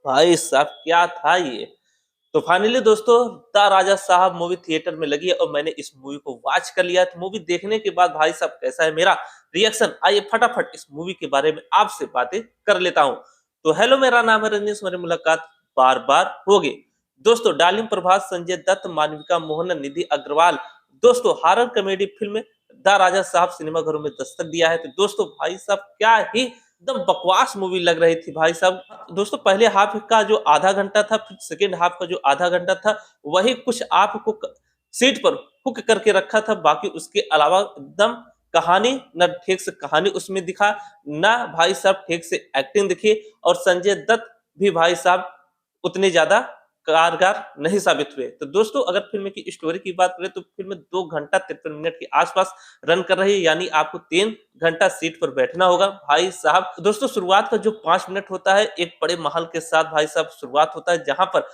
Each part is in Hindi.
भाई साहब क्या था ये। तो फाइनली दोस्तों द राजा साहब मूवी थिएटर में लगी है और मैंने इस मूवी को वॉच कर लिया। तो मूवी देखने के बाद भाई साहब कैसा है मेरा रिएक्शन, आइए फटाफट इस मूवी के बारे में आपसे बातें कर लेता हूँ। तो हेलो, मेरा नाम है रजनीश, मेरी मुलाकात बार बार होगी। दोस्तों डार्लिंग प्रभास, संजय दत्त, मालविका मोहन, निधि अग्रवाल। दोस्तों हॉरर कॉमेडी फिल्म द राजा साहब सिनेमाघरों में दस्तक दिया है। तो दोस्तों भाई साहब क्या ही एकदम बकवास मूवी लग रही थी भाई साहब। दोस्तों पहले हाफ का जो आधा घंटा था, फिर सेकेंड हाफ का जो आधा घंटा था, वही कुछ आपको सीट पर हुक करके रखा था। बाकी उसके अलावा एकदम कहानी न ठीक से कहानी उसमें दिखा, ना भाई साहब ठीक से एक्टिंग दिखी। और संजय दत्त भी भाई साहब उतने ज्यादा कारगर नहीं साबित हुए। तो दोस्तों अगर फिल्म की स्टोरी की बात करें तो फिल्म 2 घंटा 53 मिनट के आसपास रन कर रही है, यानी आपको 3 घंटा सीट पर बैठना होगा भाई साहब। दोस्तों शुरुआत का जो 5 मिनट होता है एक बड़े महल के साथ भाई साहब शुरुआत होता है, जहां पर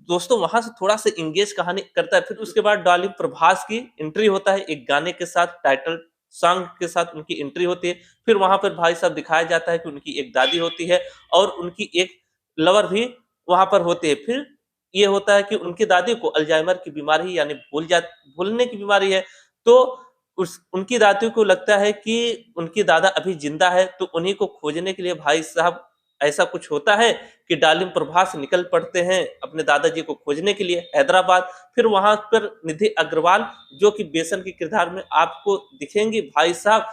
दोस्तों वहां से थोड़ा सा इंगेज कहानी करता है। फिर उसके बाद डार्लिंग प्रभास की एंट्री होता है एक गाने के साथ, टाइटल सॉन्ग के साथ उनकी एंट्री होती है। फिर वहां पर भाई साहब दिखाया जाता है कि उनकी एक दादी होती है और उनकी एक लवर भी वहां पर होते हैं। फिर ये होता है कि उनकी दादी को अल्जाइमर की बीमारी यानी भूलने की बीमारी है। तो उस उनकी दादी को लगता है कि उनकी दादा अभी जिंदा है, तो उन्हीं को खोजने के लिए भाई साहब ऐसा कुछ होता है कि डार्लिंग प्रभास निकल पड़ते हैं अपने दादाजी को खोजने के लिए हैदराबाद। फिर वहां पर निधि अग्रवाल जो कि बेसन के किरदार में आपको दिखेंगी भाई साहब,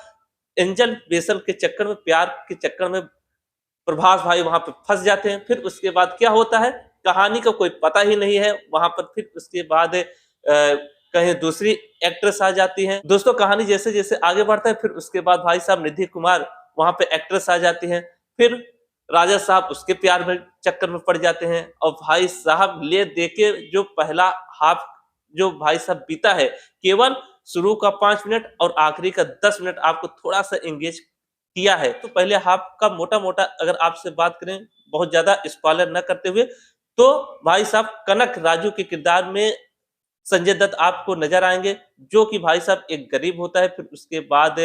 एंजल बेसन के चक्कर में, प्यार के चक्कर में प्रभास भाई वहां पे फंस जाते हैं। फिर उसके बाद क्या होता है कहानी का कोई पता ही नहीं है वहां पर। फिर उसके बाद कहीं दूसरी एक्ट्रेस आ जाती है। दोस्तों कहानी जैसे जैसे आगे बढ़ता है फिर उसके बाद भाई साहब निधि कुमार वहां पे एक्ट्रेस आ जाती है। फिर राजा साहब उसके प्यार में चक्कर में पड़ जाते हैं और भाई साहब ले देके जो पहला हाफ जो भाई साहब बीता है, केवल शुरू का 5 मिनट और आखिरी का 10 मिनट आपको थोड़ा सा एंगेज किया है। तो पहले हाफ का मोटा-मोटा अगर आपसे बात करें, बहुत ज़्यादा स्पॉइलर न करते हुए, तो भाई साहब कनक राजू के किरदार में संजय दत्त आपको नज़र आएँगे, जो कि भाई साहब एक गरीब होता है। फिर उसके बाद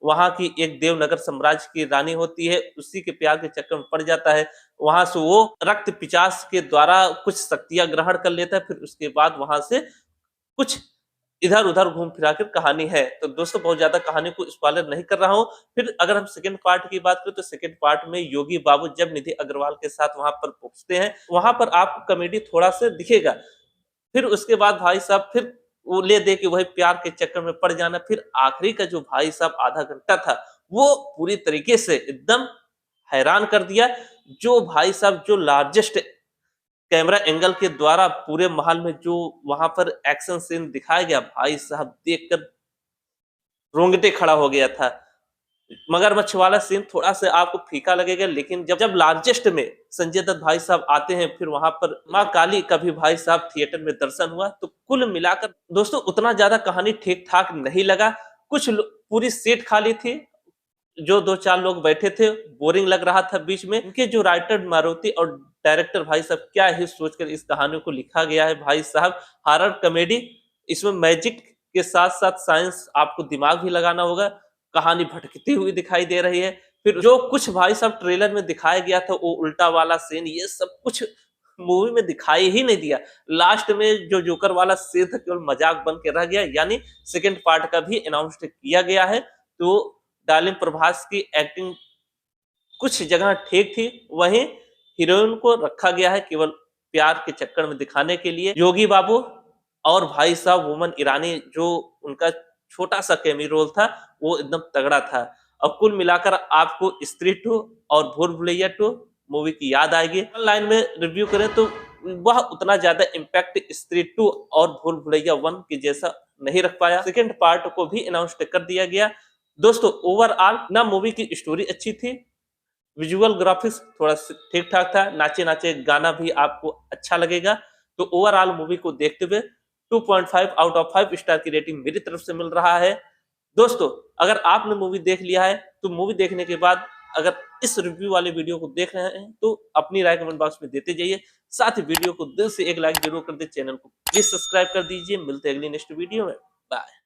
वहाँ की एक देवनगर साम्राज्य की रानी होती है, उसी के प्यार के चक्कर में पड़ जाता है। वहाँ से वो रक्त पिशाच के द्वारा कुछ शक्तियाँ ग्रहण कर लेता है। फिर उसके बाद वहाँ से कुछ इधर-उधर घूम फिरा कर कहानी है। तो दोस्तों बहुत ज़्यादा कहानी को स्पॉइलर नहीं कर रहा हूँ। फिर अगर हम सेकंड पार्ट की बात करें तो सेकंड पार्ट में योगी बाबू जब निधि अग्रवाल के साथ वहाँ पर पहुँचते हैं, वहाँ पर आपको कॉमेडी थोड़ा-सा दिखेगा। फिर उसके बाद भाई साहब फिर वो ले दे के वही प्यार के चक्कर में पड़ जाना। फिर आखिरी का जो भाई साहब आधा घंटा था, वो पूरी तरीके से एकदम हैरान कर दिया। जो भाई साहब जो लार्जेस्ट कैमरा एंगल के द्वारा पूरे महल में जो वहाँ पर एक्शन सीन दिखाया गया, भाई साहब देखकर रोंगटे खड़ा हो गया था। मगरमच्छ वाला सीन थोड़ा-सा आपको फीका लगेगा, लेकिन जब जब लार्जेस्ट में संजय दत्त भाई साहब आते हैं, फिर वहाँ पर माँ काली का भी भाई साहब थिएटर में दर्शन हुआ। तो कुल मिलाकर दोस्तों उतना ज़्यादा कहानी ठीक-ठाक नहीं लगा। कुछ लो पूरी सीट खाली थी, जो 2-4 लोग बैठे थे, बोरिंग लग रहा था बीच में। इनके जो राइटर मारुति और डायरेक्टर भाई साहब क्या ही सोचकर इस कहानी को लिखा गया है भाई साहब। हॉरर कॉमेडी, इसमें मैजिक के साथ-साथ साइंस आपको दिमाग भी लगाना होगा। कहानी भटकती हुई दिखाई दे रही है। फिर जो कुछ भाई साहब ट्रेलर में दिखाया गया था, वो उल्टा वाला सीन, ये सब कुछ मूवी में दिखाई ही नहीं दिया। लास्ट में जो जोकर वाला सीन था केवल मजाक बन के रह गया, यानी सेकंड पार्ट का भी अनाउंस्ड किया गया है। तो डार्लिंग प्रभास की एक्टिंग कुछ जगह ठीक थी, वहीं हीरोइन को रखा गया है केवल प्यार के चक्कर में दिखाने के लिए। योगी बाबू और भाई साहब बोमन ईरानी जो उनका छोटा-सा कैमियो रोल था, वो एकदम तगड़ा था। और कुल मिलाकर आपको स्त्री 2 और भूल भुलैया 2 मूवी की याद आएगी। ऑनलाइन में रिव्यू करें तो वह उतना ज़्यादा इम्पैक्ट स्त्री 2 और भूल भुलैया 1 के जैसा नहीं रख पाया। सेकंड पार्ट को भी अनाउंस कर दिया गया। दोस्तों ओवरऑल ना मूवी की स्टोरी अच्छी थी, विजुअल ग्राफिक्स थोड़ा ठीक-ठाक था, नाचे-नाचे गाना भी आपको अच्छा लगेगा। तो ओवरऑल मूवी को देखते हुए 2.5 आउट ऑफ 5 स्टार की रेटिंग मेरी तरफ से मिल रहा है। दोस्तों अगर आपने मूवी देख लिया है, तो मूवी देखने के बाद अगर इस रिव्यू वाले वीडियो को देख रहे हैं, तो अपनी राय कमेंट बॉक्स में देते जाइए। साथ ही वीडियो को दिल से एक लाइक ज़रूर कर दें, चैनल को प्लीज़ सब्सक्राइब कर दीजिए। मिलते हैं अगली नेक्स्ट वीडियो में। बाय।